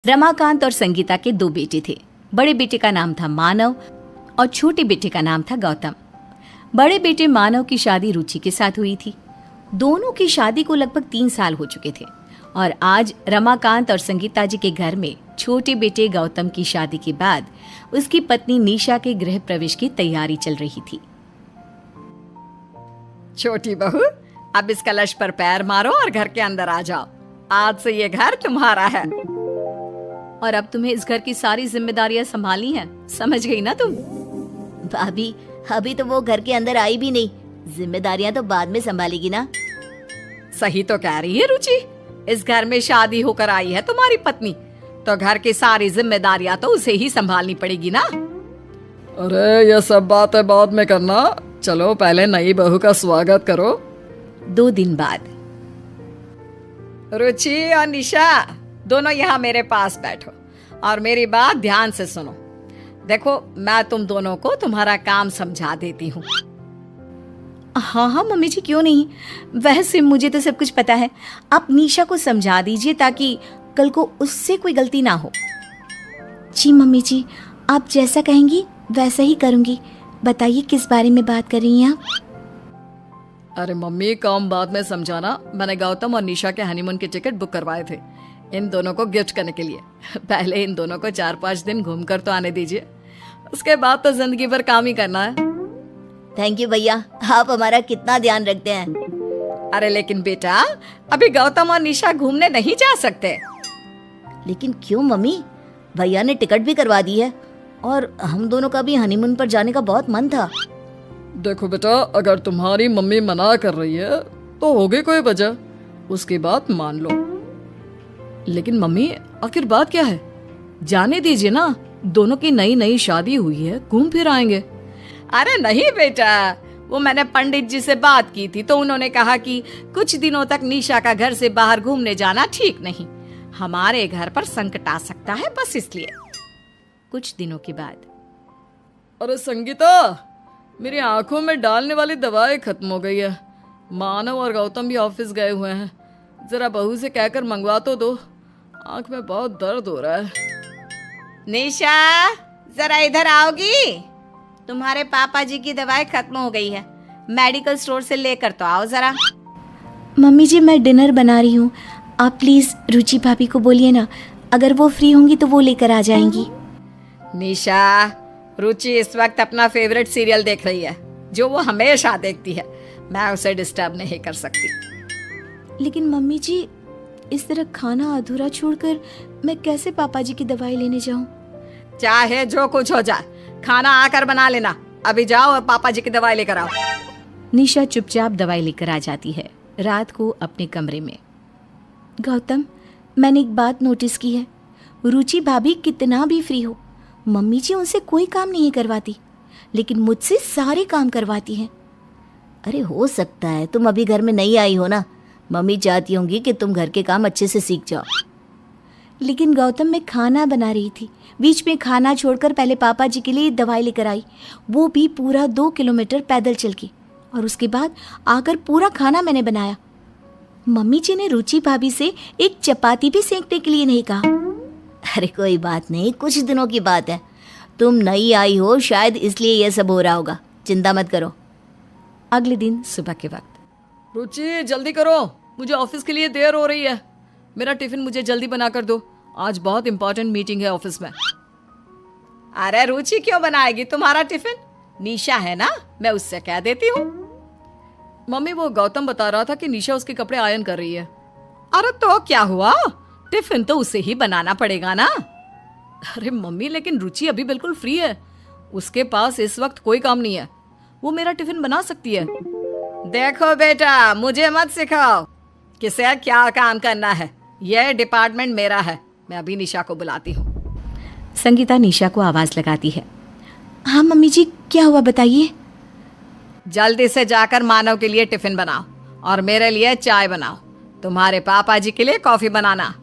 रमाकांत और संगीता के दो बेटे थे। बड़े बेटे का नाम था मानव और छोटे बेटे का नाम था गौतम। बड़े बेटे मानव की शादी रुचि के साथ हुई थी। दोनों की शादी को लगभग 3 साल हो चुके थे और आज रमाकांत और संगीता जी के घर में छोटे बेटे गौतम की शादी के बाद उसकी पत्नी निशा के गृह प्रवेश की तैयारी चल रही थी। छोटी बहू, अब इस कलश पर पैर मारो और घर के अंदर आ जाओ। आज से ये घर तुम्हारा है और अब तुम्हें इस घर की सारी जिम्मेदारियां संभालनी है, समझ गई ना तुम? भाभी, अभी तो वो घर के अंदर आई भी नहीं, जिम्मेदारियां तो बाद में संभालेगी ना। सही तो कह रही है रुचि, इस घर में शादी होकर आई है तुम्हारी पत्नी, तो घर की सारी जिम्मेदारियां तो उसे ही संभालनी पड़ेगी ना। अरे ये सब बातें बाद में करना, चलो पहले नई बहू का स्वागत करो। 2 दिन बाद रुचि और निशा दोनों यहाँ मेरे पास बैठो और मेरी बात ध्यान से सुनो। देखो, मैं तुम दोनों को तुम्हारा काम समझा देती हूँ। हाँ मम्मी जी, क्यों नहीं। वैसे मुझे तो सब कुछ पता है, आप निशा को समझा दीजिए ताकि कल को उससे कोई गलती ना हो। जी मम्मी जी, आप जैसा कहेंगी वैसा ही करूंगी। बताइए किस बारे में बात कर रही हैं आप? अरे मम्मी, काम बाद में समझाना। मैंने गौतम और निशा के हनीमून के टिकट बुक करवाए थे इन दोनों को गिफ्ट करने के लिए। पहले इन दोनों को 4-5 दिन घूमकर तो आने दीजिए, उसके बाद तो जिंदगी भर काम ही करना है। थैंक यू भैया, आप हमारा कितना ध्यान रखते हैं। अरे लेकिन बेटा, अभी गौतम और निशा घूमने नहीं जा सकते। लेकिन क्यों मम्मी? भैया ने टिकट भी करवा दी है और हम दोनों का भी हनीमून पर जाने का बहुत मन था। देखो बेटा, अगर तुम्हारी मम्मी मना कर रही है तो होगी कोई वजह, उसकी बात मान लो। लेकिन मम्मी, आखिर बात क्या है? जाने दीजिए ना, दोनों की नई नई शादी हुई है, घूम फिर आएंगे। अरे नहीं बेटा, वो मैंने पंडित जी से बात की थी तो उन्होंने कहा कि कुछ दिनों तक निशा का घर से बाहर घूमने जाना ठीक नहीं, हमारे घर पर संकट आ सकता है, बस इसलिए। कुछ दिनों के बाद, अरे संगीता, मेरी आंखों में डालने वाली दवाई खत्म हो गई है। मानव और गौतम भी ऑफिस गए हुए हैं, जरा बहू से कहकर मंगवा तो दो, आंख में बहुत दर्द हो रहा है। निशा, जरा इधर आओगी? तुम्हारे पापा जी की दवाई खत्म हो गई है, मेडिकल स्टोर से लेकर तो आओ जरा। मम्मी जी, मैं डिनर बना रही हूँ, आप प्लीज रुचि भाभी को बोलिए ना, अगर वो फ्री होंगी तो वो लेकर आ जाएंगी। निशा, रुचि इस वक्त अपना फेवरेट सीरियल देख रही है जो वो हमेशा देखती है, मैं उसे डिस्टर्ब नहीं कर सकती। लेकिन मम्मी जी, इस तरह खाना अधूरा छोड़कर मैं कैसे पापा जी की दवाई लेने जाऊं? चाहे जो कुछ हो जाए, खाना आकर बना लेना। अभी जाओ और पापा जी की दवाई लेकर आओ। निशा चुपचाप दवाई लेकर आ जाती है रात को अपने कमरे में। गौतम, मैंने एक बात नोटिस की है, रुचि भाभी कितना भी फ्री हो, मम्मी जी उनसे कोई काम नहीं करवाती, लेकिन मुझसे सारे काम करवाती हैं। अरे हो सकता है तुम अभी घर में नहीं आई हो ना, मम्मी चाहती होंगी कि तुम घर के काम अच्छे से सीख जाओ। लेकिन गौतम, मैं खाना बना रही थी, बीच में खाना छोड़कर पहले पापा जी के लिए दवाई लेकर आई, वो भी पूरा 2 किलोमीटर पैदल चल के, और उसके बाद आकर पूरा खाना मैंने बनाया। मम्मी जी ने रुचि भाभी से एक चपाती भी सेंकने के लिए नहीं कहा। अरे कोई बात नहीं, कुछ दिनों की बात है, तुम नई आई हो शायद इसलिए यह सब हो रहा होगा, चिंता मत करो। अगले दिन सुबह के वक्त, रुचि जल्दी करो, मुझे ऑफिस के लिए देर हो रही है, मेरा टिफिन मुझे जल्दी बना कर दो, आज बहुत इंपॉर्टेंट मीटिंग है ऑफिस में। अरे रुचि क्यों बनाएगी तुम्हारा टिफिन? निशा है ना, मैं उससे कह देती हूँ। मम्मी, वो गौतम बता रहा था कि निशा उसके कपड़े आयरन कर रही है। अरे तो क्या हुआ, टिफिन तो उसे ही बनाना पड़ेगा ना। अरे मम्मी, लेकिन रुचि अभी बिल्कुल फ्री है, उसके पास इस वक्त कोई काम नहीं है, वो मेरा टिफिन बना सकती है। देखो बेटा, मुझे मत सिखाओ किसे क्या काम करना है, यह डिपार्टमेंट मेरा है, मैं अभी निशा को बुलाती हूँ। संगीता निशा को आवाज लगाती है। हाँ मम्मी जी, क्या हुआ बताइए। जल्दी से जाकर मानव के लिए टिफिन बनाओ और मेरे लिए चाय बनाओ, तुम्हारे पापा जी के लिए कॉफी बनाना।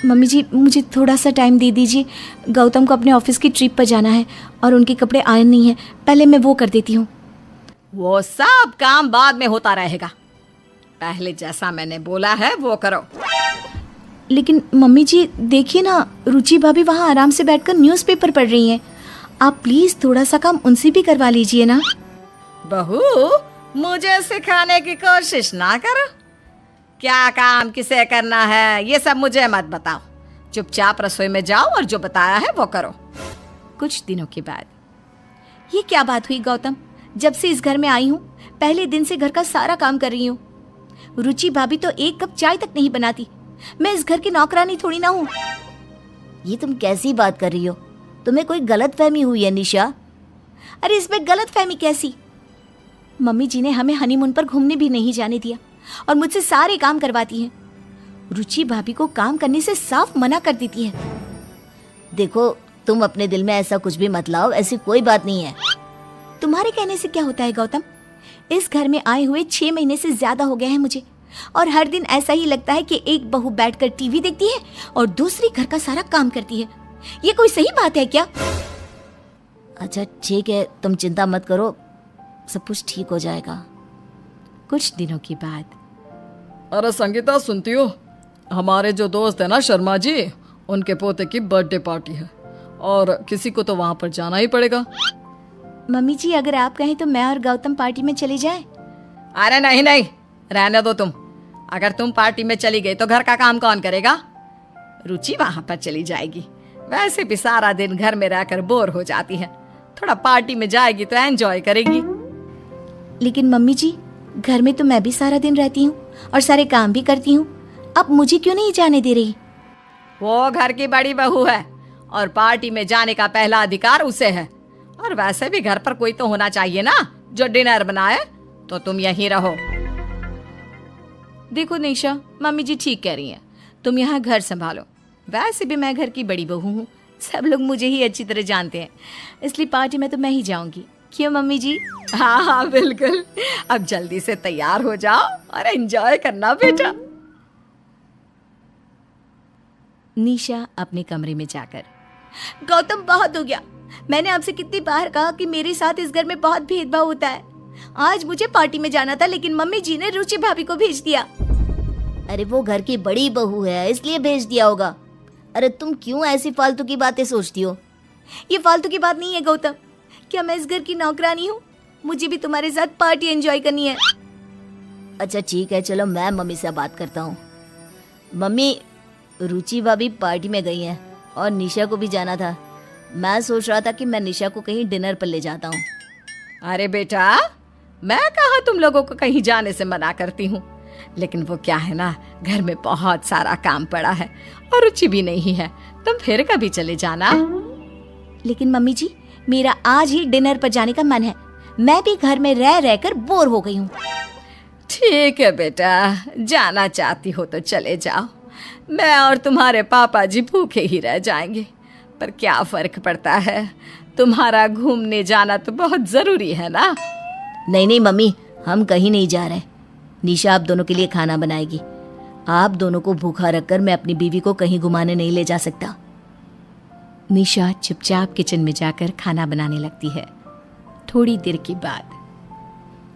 मम्मी जी, मुझे थोड़ा सा टाइम दे दीजिए, गौतम को अपने ऑफिस की ट्रिप पर जाना है और उनके कपड़े आयरन नहीं है, पहले मैं वो कर देती हूँ। वो सब काम बाद में होता रहेगा, पहले जैसा मैंने बोला है वो करो। लेकिन मम्मी जी देखिए ना, रुचि भाभी वहाँ आराम से बैठकर न्यूज़पेपर पढ़ रही हैं। आप प्लीज थोड़ा सा काम उनसे भी करवा लीजिए ना। बहू, मुझे सिखाने की कोशिश ना करो। क्या काम किसे करना है ये सब मुझे मत बताओ। चुपचाप रसोई में जाओ और जो बताया है वो करो। कुछ दिनों के बाद, ये क्या बात हुई गौतम? जब से इस घर में आई हूँ पहले दिन से घर का सारा काम कर रही हूँ। रुचि भाभी तो एक कप चाय तक नहीं बनाती। मैं इस घर की नौकरानी थोड़ी ना हूँ। ये तुम कैसी बात कर रही हो? तुम्हें कोई गलत फहमी हुई है निशा? अरे इसमें गलत फहमी कैसी? मम्मी जी ने हमें हनीमून पर घूमने भी नहीं जाने दिया और मुझसे सारे काम करवाती हैं। रुचि भाभी को काम करने से साफ मना कर देती है। देखो, तुम अपने दिल में ऐसा कुछ भी मत लाओ, ऐसी कोई बात नहीं है। तुम्हारे कहने से क्या होता है गौतम? इस घर में आए हुए 6 महीने से ज्यादा हो गए हैं मुझे, और हर दिन ऐसा ही लगता है कि एक बहू बैठकर टीवी देखती है और दूसरी घर का सारा काम करती है। ये कोई सही बात है क्या? अच्छा ठीक है, तुम चिंता मत करो, सब कुछ ठीक हो जाएगा। कुछ दिनों के बाद, अरे संगीता सुनती हो, हमारे जो दोस्त है ना शर्मा जी, उनके पोते की बर्थडे पार्टी है और किसी को तो वहां पर जाना ही पड़ेगा। मम्मी जी अगर आप कहें तो मैं और गौतम पार्टी में चले जाएं। अरे नहीं नहीं, रहने दो तुम। अगर तुम पार्टी में चली गई तो घर का काम कौन करेगा? रुचि वहां पर चली जाएगी। वैसे भी सारा दिन घर में रहकर बोर हो जाती है, थोड़ा पार्टी में जाएगी तो एंजॉय करेगी। लेकिन मम्मी जी घर में तो मैं भी सारा दिन रहती हूँ और सारे काम भी करती हूँ। अब मुझे क्यों नहीं जाने दे रही? वो घर की बड़ी बहू है और पार्टी में जाने का पहला अधिकार उसे है। और वैसे भी घर पर कोई तो होना चाहिए ना जो डिनर बनाए। तो तुम यहीं रहो। देखो निशा, मम्मी जी ठीक कह रही हैं, तुम यहाँ घर संभालो। वैसे भी मैं घर की बड़ी बहू हूँ, सब लोग मुझे ही अच्छी तरह जानते हैं, इसलिए पार्टी में तो मैं ही जाऊंगी। क्यों मम्मी जी? हाँ हाँ बिल्कुल। अब जल्दी से तैयार हो जाओ और एंजॉय करना बेटा। निशा अपने कमरे में जाकर, गौतम बहुत हो गया। मैंने आपसे कितनी बार कहा कि मेरे साथ इस घर में बहुत भेदभाव होता है। आज मुझे पार्टी में जाना था लेकिन मम्मी जी ने रुचि भाभी को भेज दिया। अरे वो घर की बड़ी बहू है इसलिए भेज दिया होगा। अरे तुम क्यों ऐसी फालतू की बातें सोचती हो? ये फालतू की बात नहीं है गौतम। क्या मैं इस घर की नौकरानी हूँ? मुझे भी तुम्हारे साथ पार्टी एंजॉय करनी है। अच्छा ठीक है, चलो मैं मम्मी से बात करता हूँ। मम्मी, रुचि भाभी पार्टी में गई हैं और निशा को भी जाना था। मैं सोच रहा था कि मैं निशा को कहीं डिनर पर ले जाता हूँ। अरे बेटा, मैं कहाँ तुम लोगों को कहीं जाने से मना करती हूँ, लेकिन वो क्या है ना, घर में बहुत सारा काम पड़ा है और रुचि भी नहीं है। तुम फिर कभी चले जाना। लेकिन मम्मी जी मेरा आज ही डिनर पर जाने का मन है। मैं भी घर में रह रहकर बोर हो गई हूँ। ठीक है बेटा, जाना चाहती हो तो चले जाओ। मैं और तुम्हारे पापा जी भूखे ही रह जाएंगे, पर क्या फर्क पड़ता है, तुम्हारा घूमने जाना तो बहुत जरूरी है ना। नहीं नहीं मम्मी, हम कहीं नहीं जा रहे। निशा आप दोनों के लिए खाना बनाएगी। आप दोनों को भूखा रखकर मैं अपनी बीवी को कहीं घुमाने नहीं ले जा सकता। निशा चुपचाप किचन में जाकर खाना बनाने लगती है। थोड़ी देर के बाद,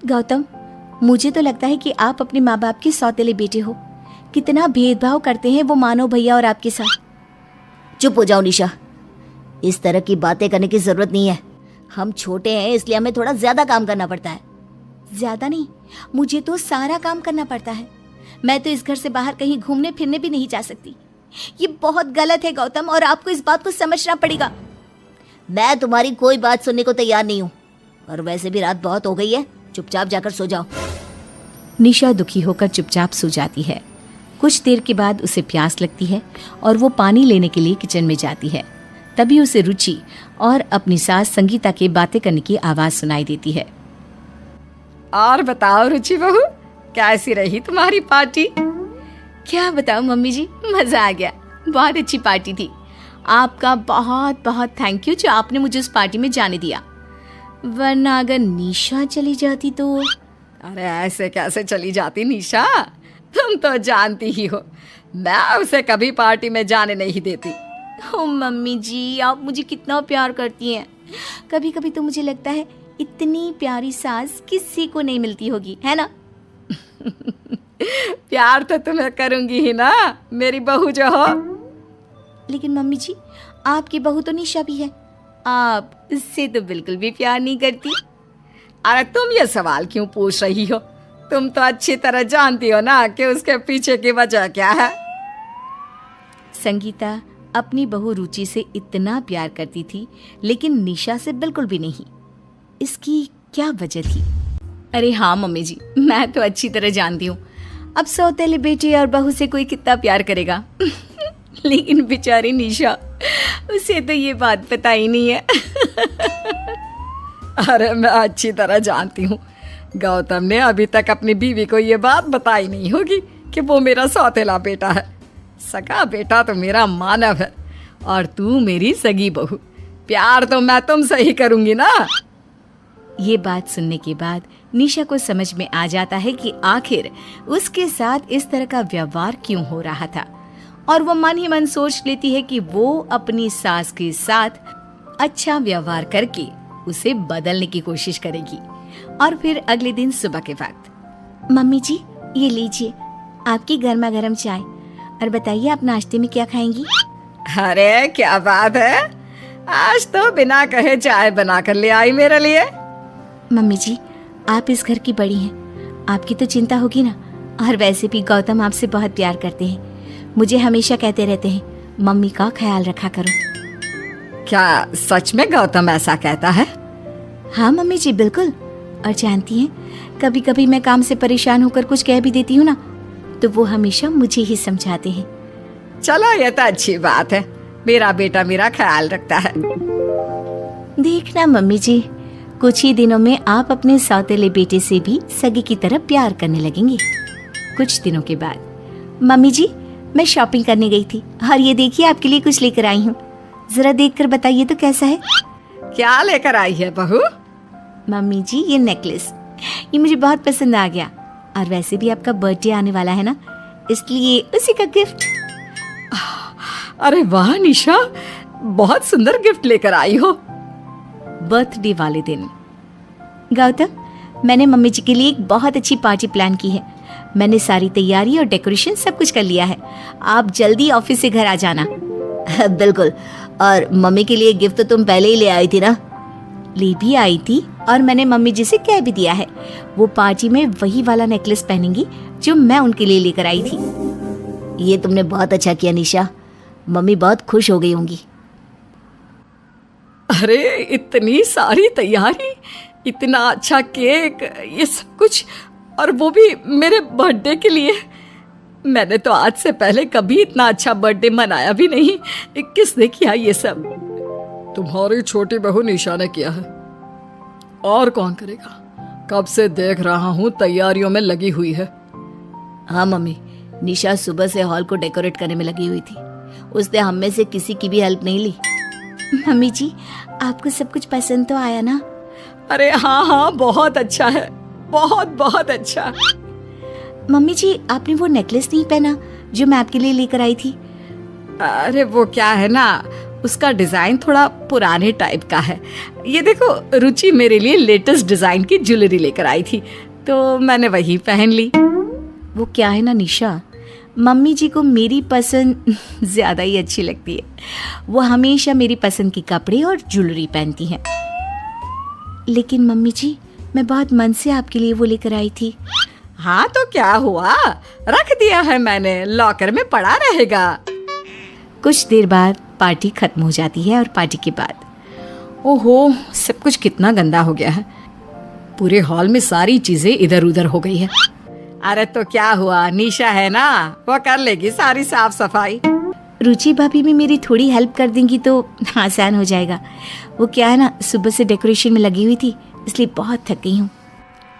गौतम मुझे तो लगता है कि आप अपने माँ बाप के सौतेले बेटे हो। कितना भेदभाव करते हैं वो मानव भैया और आपके साथ। चुप हो जाओ निशा, इस तरह की बातें करने की जरूरत नहीं है। हम छोटे हैं इसलिए हमें थोड़ा ज्यादा काम करना पड़ता है। ज्यादा नहीं, मुझे तो सारा काम करना पड़ता है। मैं तो इस घर से बाहर कहीं घूमने फिरने भी नहीं जा सकती। ये बहुत गलत है गौतम, और आपको इस बात को समझना पड़ेगा। मैं तुम्हारी कोई बात सुनने को तैयार नहीं हूँ, और वैसे भी रात बहुत हो गई है, चुपचाप जाकर सो जाओ। निशा दुखी होकर चुपचाप सो जाती है। कुछ देर के बाद उसे प्यास लगती है और वो पानी लेने के लिए किचन में जाती है। तभी उसे रुचि और अपनी सास संगीता के बातें करने की आवाज सुनाई देती है। और बताओ रुचि बहू, कैसी रही तुम्हारी पार्टी? क्या बताऊं मम्मी जी, मजा आ गया। बहुत अच्छी पार्टी थी। आपका बहुत बहुत थैंक यू जो आपने मुझे उस पार्टी में जाने दिया, वरना अगर निशा चली जाती तो। अरे ऐसे कैसे चली जाती निशा? तुम तो जानती ही हो, मैं उसे कभी पार्टी में जाने नहीं देती। ओ मम्मी जी, आप मुझे कितना प्यार करती हैं। कभी कभी तो मुझे लगता है इतनी प्यारी सास किसी को नहीं मिलती होगी, है ना? प्यार तो तुम्हें करूंगी ही ना, मेरी बहू जो हो। लेकिन मम्मी जी, आपकी बहू तो निशा भी है, आप इससे तो बिल्कुल भी प्यार नहीं करती। अरे तुम ये सवाल क्यों पूछ रही हो? तुम तो अच्छी तरह जानती हो ना कि उसके पीछे की वजह क्या है। संगीता अपनी बहू रुचि से इतना प्यार करती थी, लेकिन निशा से बिल्कुल भी नहीं। इसकी क्या वजह थी? अरे हाँ मम्मी जी, मैं तो अच्छी तरह जानती हूँ। अब सौतेले बेटे और बहू से कोई कितना प्यार करेगा। लेकिन बेचारी निशा, उसे तो ये बात पता ही नहीं है। अरे मैं अच्छी तरह जानती हूँ, गौतम ने अभी तक अपनी बीवी को ये बात बताई नहीं होगी कि वो मेरा सौतेला बेटा है। सगा बेटा तो मेरा मानव है और तू मेरी सगी बहू। प्यार तो मैं तुमसे ही करूंगी ना। ये बात सुनने के बाद निशा को समझ में आ जाता है कि आखिर उसके साथ इस तरह का व्यवहार क्यों हो रहा था, और वो मन ही मन सोच लेती है कि वो अपनी सास के साथ अच्छा व्यवहार करके उसे बदलने की कोशिश करेगी। और फिर अगले दिन सुबह के वक्त, मम्मी जी ये लीजिए आपकी गर्मा गर्म चाय, और बताइए आप नाश्ते में क्या खाएंगी? अरे क्या बात है, आज तो बिना कहे चाय बना कर ले आई मेरे लिए। मम्मी जी, आप इस घर की बड़ी हैं, आपकी तो चिंता होगी ना। और वैसे भी गौतम आपसे बहुत प्यार करते हैं, मुझे हमेशा कहते रहते हैं मम्मी का ख्याल रखा करो। क्या सच में गौतम ऐसा कहता है? हाँ मम्मी जी बिल्कुल। और जानती हैं, कभी कभी मैं काम से परेशान होकर कुछ कह भी देती हूँ ना, तो वो हमेशा मुझे ही समझाते हैं। चलो ये तो अच्छी बात है, मेरा बेटा मेरा ख्याल रखता है। देखना मम्मी जी, कुछ ही दिनों में आप अपने सौतेले बेटे से भी सगी की तरह प्यार करने लगेंगे। कुछ दिनों के बाद, मम्मी जी मैं शॉपिंग करने गई थी और ये देखिए आपके लिए कुछ लेकर आई हूँ, जरा देखकर बताइए तो कैसा है? क्या लेकर आई है बहू? मम्मी जी ये नेकलेस, ये मुझे बहुत पसंद आ गया, और वैसे भी आपका बर्थडे आने वाला है ना, इसलिए उसी का गिफ्ट। अरे वाह निशा, बहुत सुंदर गिफ्ट लेकर आई हो। बर्थडे वाले दिन, गौतम मैंने मम्मी जी के लिए एक बहुत अच्छी पार्टी प्लान की है। मैंने सारी तैयारी और डेकोरेशन सब कुछ कर लिया है, आप जल्दी ऑफिस से घर आ जाना। बिल्कुल। और मम्मी के लिए गिफ्ट तो तुम पहले ही ले आई थी ना? ले भी आई थी, और मैंने मम्मी जी से कह भी दिया है वो पार्टी में वही वाला नेकलेस पहनेंगी जो मैं उनके लिए लेकर आई थी। ये तुमने बहुत अच्छा किया निशा, मम्मी बहुत खुश हो गई होंगी। अरे इतनी सारी तैयारी, इतना अच्छा केक, ये सब कुछ, और वो भी मेरे बर्थडे के लिए। मैंने तो आज से पहले कभी इतना अच्छा बर्थडे मनाया भी नहीं। किसने किया ये सब? तुम्हारी छोटी बहू निशा ने किया है, और कौन करेगा? कब से देख रहा हूँ तैयारियों में लगी हुई है। हाँ मम्मी, निशा सुबह से हॉल को डेकोरेट करने में लगी हुई थी, उसने हम में से किसी की भी हेल्प नहीं ली। मम्मी जी आपको सब कुछ पसंद तो आया ना? अरे हाँ हाँ, बहुत अच्छा है, बहुत बहुत अच्छा। मम्मी जी आपने वो नेकलेस नहीं पहना जो मैं आपके लिए लेकर आई थी? अरे वो क्या है ना, उसका डिजाइन थोड़ा पुराने टाइप का है। ये देखो, रुचि मेरे लिए लेटेस्ट डिजाइन की ज्वेलरी लेकर आई थी, तो मैंने वही पहन ली। वो क्या है ना निशा, मम्मी जी को मेरी पसंद ज्यादा ही अच्छी लगती है। वो हमेशा मेरी पसंद के कपड़े और ज्वेलरी पहनती हैं। लेकिन मम्मी जी मैं बहुत मन से आपके लिए वो लेकर आई थी। हाँ तो क्या हुआ, रख दिया है मैंने, लॉकर में पड़ा रहेगा। कुछ देर बाद पार्टी खत्म हो जाती है, और पार्टी के बाद, ओहो सब कुछ कितना गंदा हो गया है। पूरे हॉल में सारी चीजें इधर उधर हो गई है। अरे तो क्या हुआ, निशा है ना, वो कर लेगी सारी साफ सफाई। रुचि भाभी भी मेरी थोड़ी हेल्प कर देंगी तो आसान हो जाएगा। वो क्या है ना, सुबह से डेकोरेशन में लगी हुई थी, इसलिए बहुत थक गई हूँ।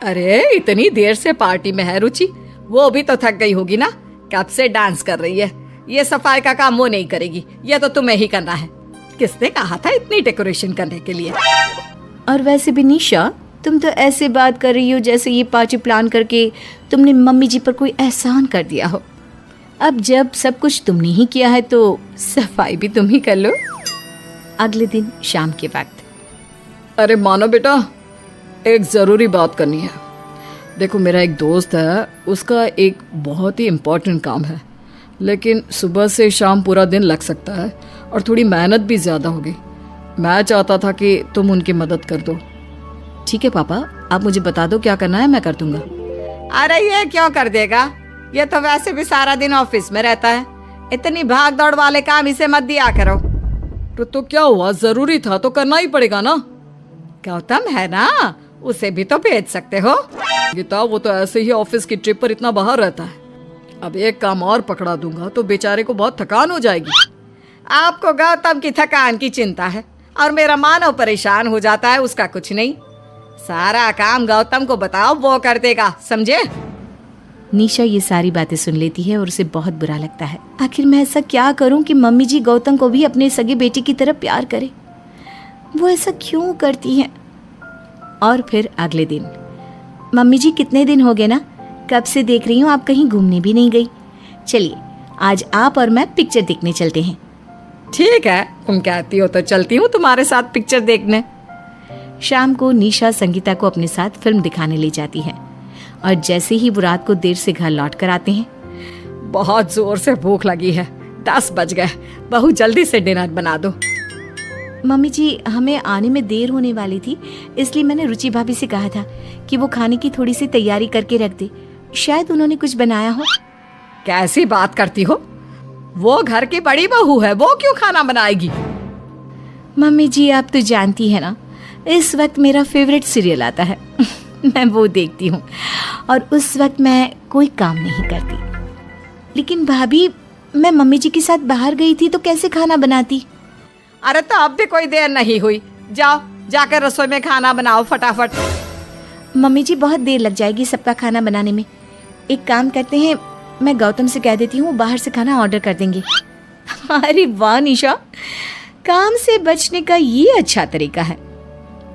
अरे इतनी देर से पार्टी में है रुचि, वो भी तो थक गई होगी ना, कब से डांस कर रही है। ये सफाई का काम वो नहीं करेगी, ये तो तुम्हें ही करना है। किसने कहा था इतनी डेकोरेशन करने के लिए? और वैसे भी निशा, तुम तो ऐसे बात कर रही हो जैसे ये पार्टी प्लान करके तुमने मम्मी जी पर कोई एहसान कर दिया हो। अब जब सब कुछ तुमने ही किया है तो सफाई भी तुम ही कर लो। अगले दिन शाम के वक्त, अरे मानो बेटा, एक जरूरी बात करनी है। देखो मेरा एक दोस्त है, उसका एक बहुत ही इम्पोर्टेंट काम है, लेकिन सुबह से शाम पूरा दिन लग सकता है और थोड़ी मेहनत भी ज़्यादा होगी। मैं चाहता था कि तुम उनकी मदद कर दो। ठीक है पापा, आप मुझे बता दो क्या करना है, मैं कर दूंगा। अरे ये क्यों कर देगा, ये तो वैसे भी सारा दिन ऑफिस में रहता है। इतनी भाग दौड़ वाले काम इसे मत दिया करो। तो क्या हुआ, जरूरी था तो करना ही पड़ेगा ना। गौतम है ना, उसे भी तो भेज सकते हो। गीता, वो तो ऐसे ही ऑफिस की ट्रिप पर इतना बाहर रहता है। अब एक काम और पकड़ा दूंगा तो बेचारे को बहुत थकान हो जाएगी। आपको गौतम की थकान की चिंता है और मेरा मानव परेशान हो जाता है, उसका कुछ नहीं। सारा काम गौतम को बताओ, वो कर देगा, समझे। निशा ये सारी बातें सुन लेती है और उसे बहुत बुरा लगता है। आखिर मैं ऐसा क्या करूं कि मम्मी जी गौतम को भी अपने सगे बेटे की तरह प्यार करे। वो ऐसा क्यों करती हैं? और फिर अगले दिन, मम्मी जी कितने दिन हो गए ना, कब से देख रही हूँ आप कहीं घूमने भी नहीं गई। चलिए आज आप और मैं पिक्चर देखने चलते हैं। ठीक है, तुम कहती हो तो चलती हूँ तुम्हारे साथ पिक्चर देखने। शाम को निशा संगीता को अपने साथ फिल्म दिखाने ले जाती है और जैसे ही वो रात को देर से घर लौट कर आते हैं, बहुत जोर से भूख लगी है, 10 बज गए, बहू जल्दी से डिनर बना दो। मम्मी जी हमें आने में देर होने वाली थी, इसलिए मैंने रुचि भाभी से कहा था कि वो खाने की थोड़ी सी तैयारी करके रख दे, शायद उन्होंने कुछ बनाया हो। कैसी बात करती हो, वो घर की बड़ी बहू है, वो क्यों खाना बनाएगी। मम्मी जी आप तो जानती है ना, इस वक्त मेरा फेवरेट सीरियल आता है मैं वो देखती हूँ और उस वक्त मैं कोई काम नहीं करती। लेकिन भाभी, मैं मम्मी जी के साथ बाहर गई थी तो कैसे खाना बनाती। अरे तो अब भी कोई देर नहीं हुई, जाओ जाकर रसोई में खाना बनाओ फटाफट। मम्मी जी बहुत देर लग जाएगी सबका खाना बनाने में। एक काम करते हैं, मैं गौतम से कह देती हूँ, वो बाहर से खाना ऑर्डर कर देंगे। अरे वाह निशा, काम से बचने का ये अच्छा तरीका है।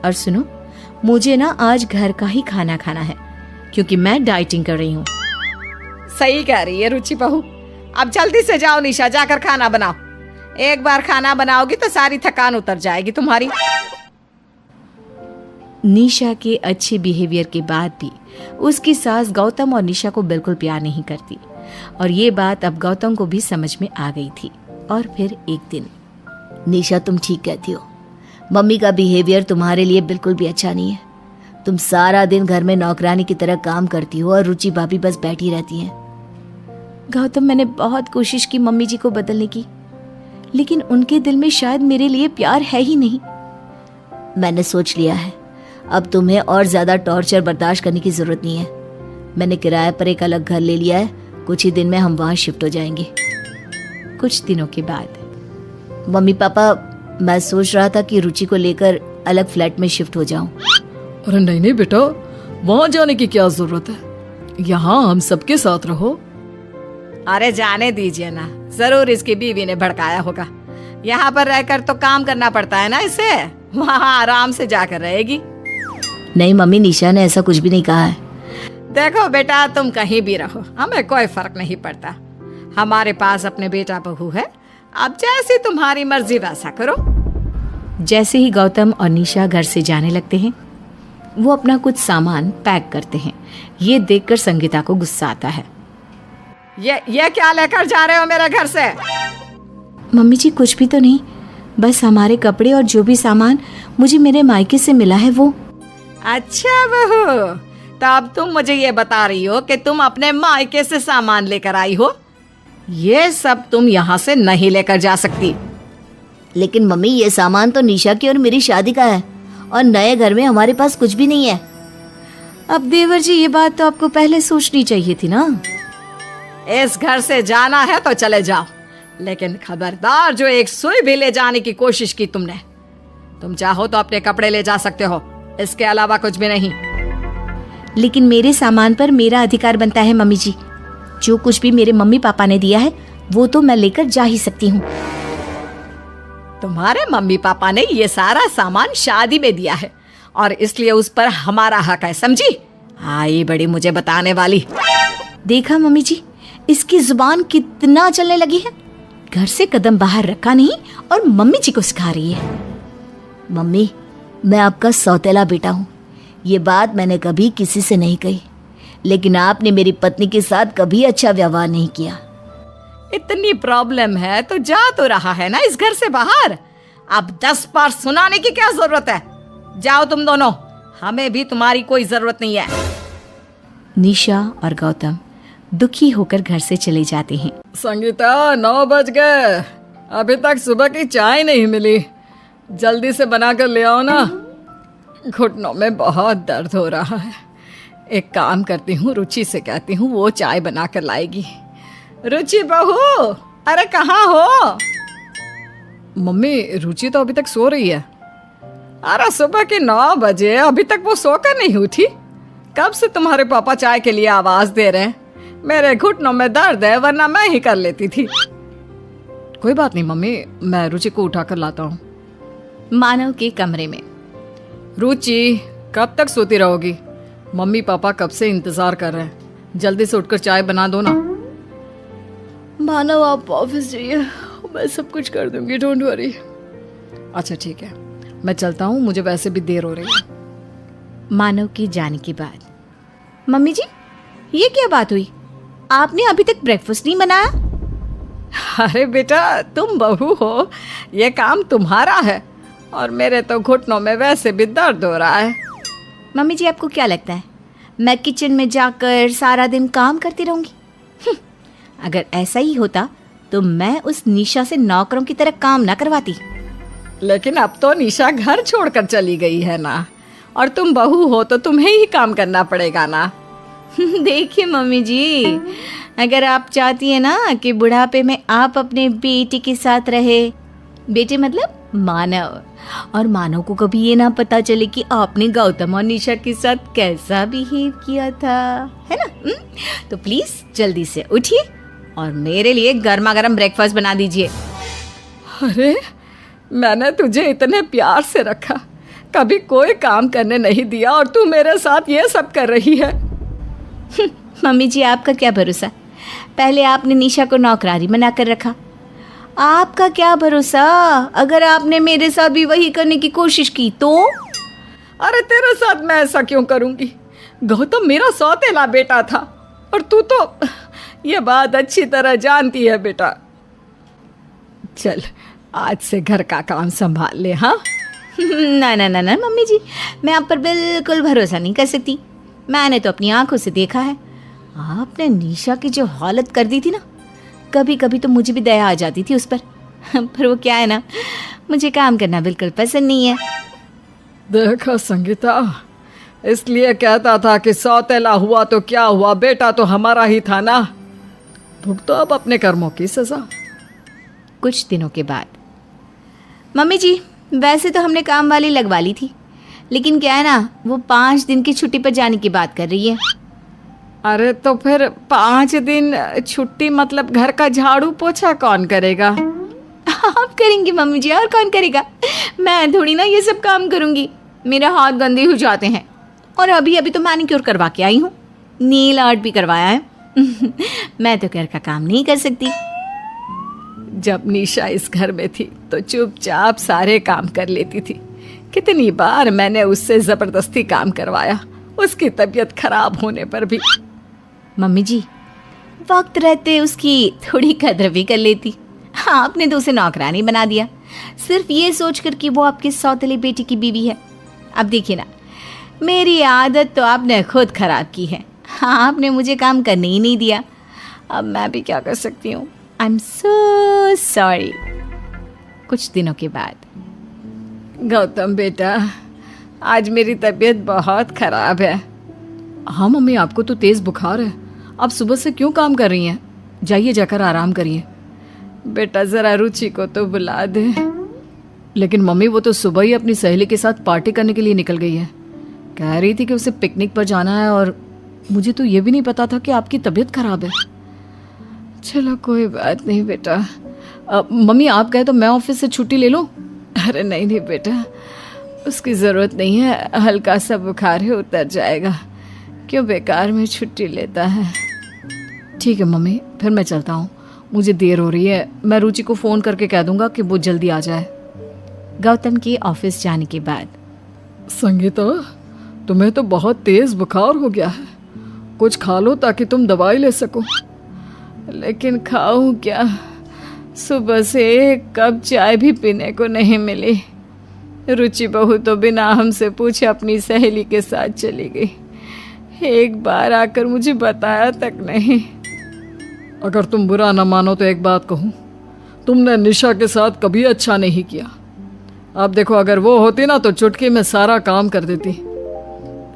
और सुनो, मुझे ना आज घर का ही खाना खाना है क्योंकि मैं डाइटिंग कर रही हूँ। सही कह रही है रुचि बहू, अब जल्दी से जाओ निशा, जाकर खाना बनाओ। एक बार खाना बनाओगी तो सारी थकान उतर जाएगी तुम्हारी। निशा के अच्छे बिहेवियर के बाद भी उसकी सास गौतम और निशा को बिल्कुल प्यार नहीं करती और ये बात अब गौतम को भी समझ में आ गई थी। और फिर एक दिन, निशा तुम ठीक कहती हो, मम्मी का बिहेवियर तुम्हारे लिए बिल्कुल भी अच्छा नहीं है। तुम सारा दिन घर में नौकरानी की तरह काम करती हो और रुचि भाभी बस बैठी रहती हैं। गौतम, मैंने बहुत कोशिश की मम्मी जी को बदलने की, लेकिन उनके दिल में शायद मेरे लिए प्यार है ही नहीं। मैंने सोच लिया है, अब तुम्हें और ज्यादा टॉर्चर बर्दाश्त करने की जरूरत नहीं है। मैंने किराए पर एक अलग घर ले लिया है, कुछ ही दिन में हम वहां शिफ्ट हो जाएंगे। कुछ दिनों के बाद, मम्मी पापा, मैं सोच रहा था कि रुचि को लेकर अलग फ्लैट में शिफ्ट हो जाऊं। अरे नहीं नहीं बेटा, वहां जाने की क्या जरूरत है, यहाँ हम सबके साथ रहो। अरे जाने दीजिए ना, जरूर इसकी बीवी ने भड़काया होगा। यहाँ पर रहकर तो काम करना पड़ता है ना इसे, वहाँ आराम से जाकर रहेगी। नहीं मम्मी, निशा ने ऐसा कुछ भी नहीं कहा है। देखो बेटा, तुम कहीं भी रहो, हमें कोई फर्क नहीं पड़ता। हमारे पास अपने बेटा बहू है, अब जैसी तुम्हारी मर्जी वैसा करो। जैसे ही गौतम और निशा घर से जाने लगते हैं, वो अपना कुछ सामान पैक करते हैं। ये देखकर संगीता को गुस्सा आता है। ये क्या लेकर जा रहे हो मेरे घर से? मम्मी जी कुछ भी तो नहीं, बस हमारे कपड़े और जो भी सामान मुझे मेरे मायके से मिला है वो। अच्छा बहू, तो अब तुम मुझे ये बता रही हो कि तुम अपने मायके से सामान लेकर आई हो। ये सब तुम यहाँ से नहीं लेकर जा सकती। लेकिन मम्मी, ये सामान तो निशा की और मेरी शादी का है और नए घर में हमारे पास कुछ भी नहीं है। अब देवर जी, ये बात तो आपको पहले सोचनी चाहिए थी ना। इस घर से जाना है तो चले जाओ, लेकिन खबरदार जो एक सुई भी ले जाने की कोशिश की तुमने। तुम चाहो तो अपने कपड़े ले जा सकते हो, इसके अलावा कुछ भी नहीं। लेकिन मेरे सामान पर मेरा अधिकार बनता है मम्मी जी। जो कुछ भी मेरे मम्मी पापा ने दिया है वो तो मैं लेकर जा ही सकती हूँ। तुम्हारे मम्मी पापा ने ये सारा सामान शादी में दिया है और इसलिए उस पर हमारा हक है, समझी? आई बड़ी मुझे बताने वाली। देखा मम्मी जी, इसकी जुबान कितना चलने लगी है। घर से कदम बाहर रखा नहीं और मम्मी जी को सिखा रही है। मम्मी, मैं आपका सौतेला बेटा हूँ, ये बात मैंने कभी किसी से नहीं कही। लेकिन आपने मेरी पत्नी के साथ कभी अच्छा व्यवहार नहीं किया। इतनी प्रॉब्लम है तो जा तो रहा है ना इस घर से बाहर। अब 10 बार सुनाने की क्या जरूरत है? जाओ तुम दोनों, हमें भी तुम्हारी कोई जरूरत नहीं है। निशा और गौतम दुखी होकर घर से चले जाते हैं। संगीता, 9 बज गए, अभी तक सुबह की चाय नहीं मिली। जल्दी से बना कर ले आओ ना, घुटनों में बहुत दर्द हो रहा है। एक काम करती हूँ, रुचि से कहती हूँ, वो चाय बना कर लाएगी। रुचि बहू, अरे कहाँ हो? मम्मी, रुचि तो अभी तक सो रही है। अरे सुबह के 9 बजे, अभी तक वो सोकर नहीं उठी। कब से तुम्हारे पापा चाय के लिए आवाज दे रहे हैं। मेरे घुटनों में दर्द है, वरना मैं ही कर लेती थी। कोई बात नहीं मम्मी, मैं रुचि को उठा कर लाता हूँ। मानव के कमरे में। रुचि, कब तक सोती रहोगी? मम्मी पापा कब से इंतजार कर रहे हैं, जल्दी से उठकर चाय बना दो ना। मानव, आप ऑफिस जाइए, मैं सब कुछ कर दूंगी, डोंट वरी। अच्छा ठीक है, मैं चलता हूँ, मुझे वैसे भी देर हो रही है। मानव के जाने के बाद, मम्मी जी ये क्या बात हुई? आपने अभी तक ब्रेकफास्ट नहीं बनाया? अरे बेटा, तुम बहू हो, ये काम तुम्हारा है, और मेरे तो घुटनों में वैसे भी दर्द हो रहा है। मम्मी जी आपको क्या लगता है मैं किचन में जाकर सारा दिन काम करती रहूंगी? अगर ऐसा ही होता तो मैं उस निशा से नौकरों की तरह काम ना करवाती। लेकिन अब तो निशा घर छोड़कर चली गई है ना, और तुम बहू हो तो तुम्हें ही काम करना पड़ेगा ना। देखिए मम्मी जी, अगर आप चाहती हैं ना कि बुढ़ापे में आप अपने बेटे के साथ रहे, बेटे मतलब मानव, और मानव को कभी ये ना पता चले कि आपने गौतम और निशा के साथ कैसा बिहेव किया था, है ना? तो प्लीज जल्दी से उठिए और मेरे लिए गर्मा गर्म ब्रेकफास्ट बना दीजिए। अरे, मैंने तुझे इतने प्यार से रखा, कभी कोई काम करने नहीं दिया, और तू मेरे साथ ये सब कर रही है। मम्मी जी आपका क्या भरोसा, पहले आपने निशा को नौकरानी बनाकर रखा, आपका क्या भरोसा अगर आपने मेरे साथ भी वही करने की कोशिश की तो? अरे तेरे साथ मैं ऐसा क्यों करूंगी? गौतम मेरा सौतेला बेटा था, और तू तो ये बात अच्छी तरह जानती है बेटा। चल, आज से घर का काम संभाल ले। हाँ ना ना ना ना मम्मी जी, मैं आप पर बिल्कुल भरोसा नहीं कर सकती। मैंने तो अपनी आंखों से देखा है, आपने निशा की जो हालत कर दी थी ना, कभी कभी तो मुझे भी दया आ जाती थी उस पर वो क्या है ना, मुझे काम करना बिल्कुल पसंद नहीं है। देखा संगीता, इसलिए कहता था कि सौतेला हुआ तो क्या हुआ, बेटा तो हमारा ही था ना। भुगतो अब अपने कर्मों की सजा। कुछ दिनों के बाद, मम्मी जी वैसे तो हमने काम वाली लगवा ली थी, लेकिन क्या है ना, वो 5 दिन की छुट्टी पर जाने की बात कर रही है। अरे तो फिर 5 दिन छुट्टी मतलब घर का झाड़ू पोछा कौन करेगा? आप करेंगी मम्मी जी, और कौन करेगा? मैं थोड़ी ना ये सब काम करूंगी, मेरे हाथ गंदे हो जाते हैं। और अभी अभी तो मैनिक्योर करवा के आई हूँ, नील आर्ट भी करवाया है। मैं तो घर का काम नहीं कर सकती। जब निशा इस घर में थी तो चुपचाप सारे काम कर लेती थी। कितनी बार मैंने उससे जबरदस्ती काम करवाया, उसकी तबीयत खराब होने पर भी। मम्मी जी वक्त रहते उसकी थोड़ी कदर भी कर लेती। आपने तो उसे नौकरानी बना दिया, सिर्फ ये सोचकर कि वो आपके सौतेले बेटी की बीवी है। अब देखिए ना, मेरी आदत तो आपने खुद खराब की है, आपने मुझे काम करने ही नहीं दिया। अब मैं भी क्या कर सकती हूँ? I am so sorry. कुछ दिनों के बाद, गौतम बेटा, आज मेरी तबीयत बहुत खराब है। हाँ मम्मी, आपको तो तेज बुखार है, आप सुबह से क्यों काम कर रही हैं? जाइए जाकर आराम करिए। बेटा जरा रुचि को तो बुला दे। लेकिन मम्मी वो तो सुबह ही अपनी सहेली के साथ पार्टी करने के लिए निकल गई है, कह रही थी कि उसे पिकनिक पर जाना है, और मुझे तो ये भी नहीं पता था कि आपकी तबीयत खराब है। चलो कोई बात नहीं बेटा। मम्मी आप कहे तो मैं ऑफिस से छुट्टी ले लूँ? अरे नहीं नहीं बेटा, उसकी ज़रूरत नहीं है, हल्का सा बुखार है, उतर जाएगा, क्यों बेकार में छुट्टी लेता है। ठीक है मम्मी, फिर मैं चलता हूँ, मुझे देर हो रही है। मैं रुचि को फ़ोन करके कह दूंगा कि वो जल्दी आ जाए। गौतम के ऑफिस जाने के बाद, संगीता, तुम्हें तो बहुत तेज बुखार हो गया है, कुछ खा लो ताकि तुम दवाई ले सको। लेकिन खाऊं क्या? सुबह से एक कप चाय भी पीने को नहीं मिली। रुचि बहू तो बिना हमसे पूछे अपनी सहेली के साथ चली गई। एक बार आकर मुझे बताया तक नहीं। अगर तुम बुरा न मानो तो एक बात कहूँ, तुमने निशा के साथ कभी अच्छा नहीं किया। अब देखो, अगर वो होती ना तो चुटकी में सारा काम कर देती।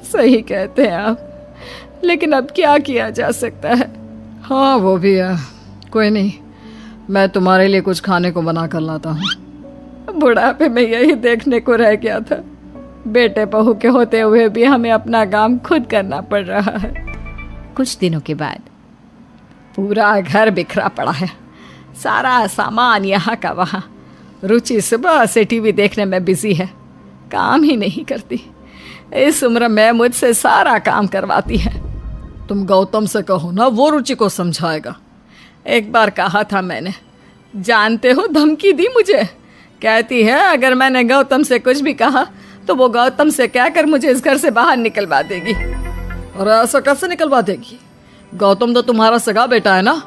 सही कहते हैं आप, लेकिन अब क्या किया जा सकता है? हाँ वो भी है, कोई नहीं, मैं तुम्हारे लिए कुछ खाने को बना कर लाता हूँ। बुढ़ापे में यही देखने को रह गया था, बेटे बहू के होते हुए भी हमें अपना काम खुद करना पड़ रहा है। कुछ दिनों के बाद पूरा घर बिखरा पड़ा है, सारा सामान यहाँ का वहाँ। रुचि सुबह से टीवी देखने में बिजी है, काम ही नहीं करती। इस उम्र में मुझसे सारा काम करवाती है। तुम गौतम से कहो ना, वो रुचि को समझाएगा। एक बार कहा था मैंने, जानते हो धमकी दी मुझे। कहती है अगर मैंने गौतम से कुछ भी कहा तो वो गौतम से कहकर मुझे इस घर से बाहर निकलवा देगी। और ऐसा कैसे निकलवा देगी? गौतम तो तुम्हारा सगा बेटा है ना,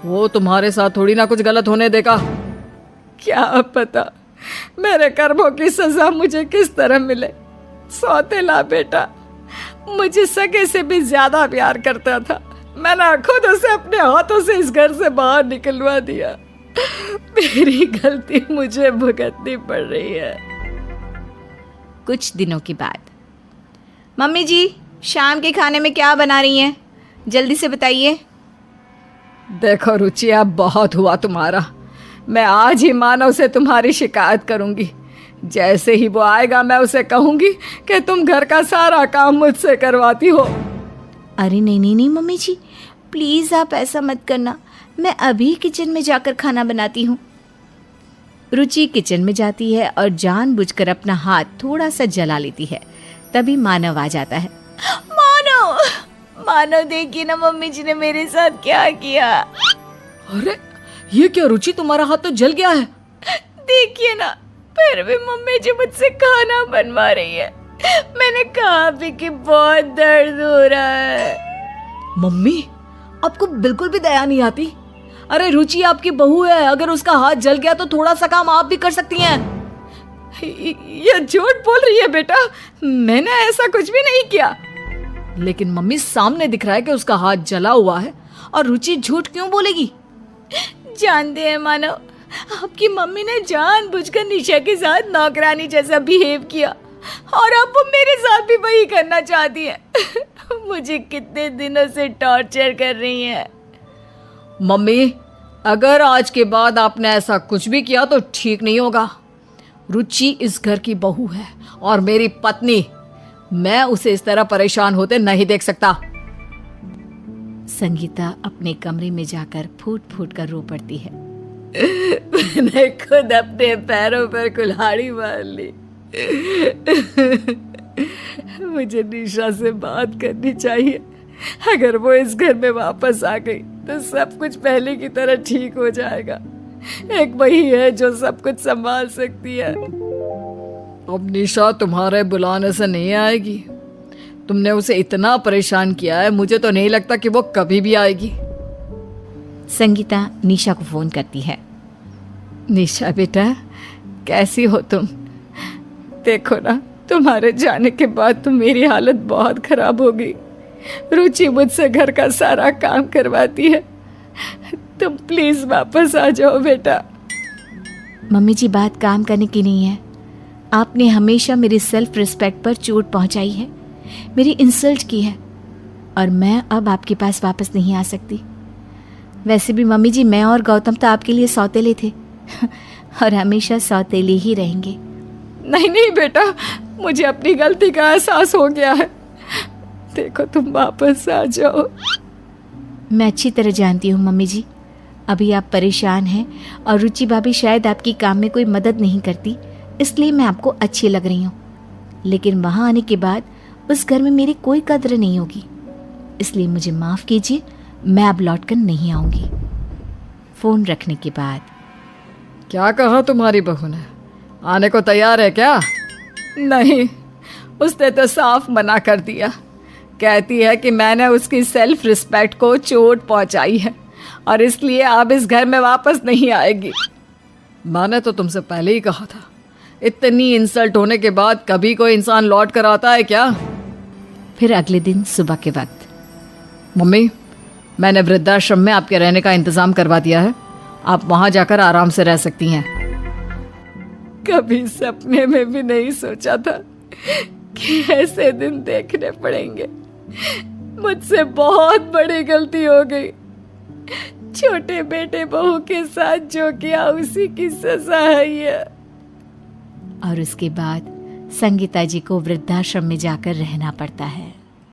वो तुम्हारे साथ थोड़ी ना कुछ गलत होने देगा। क्या पता मेरे कर्मों की सजा मुझे किस तरह मिले। सौतेला बेटा मुझे सगे से भी ज्यादा प्यार करता था। मैंने खुद उसे अपने हाथों से इस घर से बाहर निकलवा दिया। मेरी गलती मुझे भुगतनी पड़ रही है। कुछ दिनों के बाद मम्मी जी, शाम के खाने में क्या बना रही हैं? जल्दी से बताइए। देखो रुचि, अब बहुत हुआ तुम्हारा। मैं आज ही मानव से तुम्हारी शिकायत करूंगी। जैसे ही वो आएगा मैं उसे कहूंगी कि तुम घर का सारा काम मुझसे करवाती हो। अरे नहीं नहीं नहीं मम्मी जी, प्लीज़ आप ऐसा मत करना। मैं अभी किचन में जाकर खाना बनाती हूँ। रुचि किचन में जाती है और जानबूझकर अपना हाथ थोड़ा सा जला लेती है। तभी मानव आ जाता है। मानव, मानव देखिए ना मम्मी जी ने मेरे साथ क्या किया। अरे ये क्या रुचि, तुम्हारा हाथ तो जल गया है। देखिए ना, फिर भी मम्मी जी मुझसे खाना बनवा रही है। मैंने कहा भी कि बहुत दर्द हो रहा है। मम्मी, आपको बिल्कुल भी दया नहीं आती। अरे रुचि आपकी बहू है, अगर उसका हाथ जल गया तो थोड़ा सा काम आप भी कर सकती हैं। ये झूठ बोल रही है बेटा, मैंने ऐसा कुछ भी नहीं किया। लेकिन मम्मी, सामने दिख रहा है कि उसका हाथ जला हुआ है, और रुचि झूठ क्यों बोलेगी? जानते हैं मानव, आपकी मम्मी ने जानबूझकर निशा के साथ नौकरानी जैसा बिहेव किया और अब वो मेरे साथ भी वही करना चाहती है। मुझे कितने दिनों से टॉर्चर कर रही है। मम्मी, अगर आज के बाद आपने ऐसा कुछ भी किया तो ठीक नहीं होगा। रुचि इस घर की बहू है और मेरी पत्नी। मैं उसे इस तरह परेशान होते नहीं देख सकता। संगीता अपने कमरे में जाकर फूट फूट कर रो पड़ती है। मैंने खुद अपने पैरों पर कुल्हाड़ी मार ली। मुझे निशा से बात करनी चाहिए। अगर वो इस घर में वापस आ गई तो सब कुछ पहले की तरह ठीक हो जाएगा। एक वही है जो सब कुछ संभाल सकती है। अब निशा तुम्हारे बुलाने से नहीं आएगी। तुमने उसे इतना परेशान किया है, मुझे तो नहीं लगता कि वो कभी भी आएगी। संगीता निशा को फोन करती है। निशा बेटा, कैसी हो तुम? देखो ना, तुम्हारे जाने के बाद तो मेरी हालत बहुत खराब हो गई। रुचि मुझसे घर का सारा काम करवाती है। तुम प्लीज वापस आ जाओ बेटा। मम्मी जी, बात काम करने की नहीं है। आपने हमेशा मेरी सेल्फ रिस्पेक्ट पर चोट पहुंचाई है, मेरी इंसल्ट की है, और मैं अब आपके पास वापस नहीं आ सकती। वैसे भी मम्मी जी, मैं और गौतम तो आपके लिए सौतेले थे और हमेशा सौतेले ही रहेंगे। नहीं नहीं बेटा, मुझे अपनी गलती का एहसास हो गया है। देखो तुम वापस आ जाओ। मैं अच्छी तरह जानती हूँ मम्मी जी, अभी आप परेशान हैं और रुचि भाभी शायद आपकी काम में कोई मदद नहीं करती, इसलिए मैं आपको अच्छी लग रही हूँ। लेकिन वहाँ आने के बाद उस घर में मेरी कोई कद्र नहीं होगी, इसलिए मुझे माफ़ कीजिए, मैं अब लौट कर नहीं आऊँगी। फ़ोन रखने के बाद, क्या कहा तुम्हारी बहू ने? आने को तैयार है क्या? नहीं, उसने तो साफ मना कर दिया। कहती है कि मैंने उसकी सेल्फ रिस्पेक्ट को चोट पहुंचाई है और इसलिए अब इस घर में वापस नहीं आएगी। मैंने तो तुमसे पहले ही कहा था, इतनी इंसल्ट होने के बाद कभी कोई इंसान लौट कर आता है क्या? फिर अगले दिन सुबह के वक्त, मम्मी, मैंने वृद्धाश्रम में आपके रहने का इंतजाम करवा दिया है, आप वहां जाकर आराम से रह सकती हैं। कभी सपने में भी नहीं सोचा था कि ऐसे दिन देखने पड़ेंगे। मुझसे बहुत बड़ी गलती हो गई। छोटे बेटे बहू के साथ जो किया उसी की सजा है ये। और उसके बाद संगीता जी को वृद्धाश्रम में जाकर रहना पड़ता है।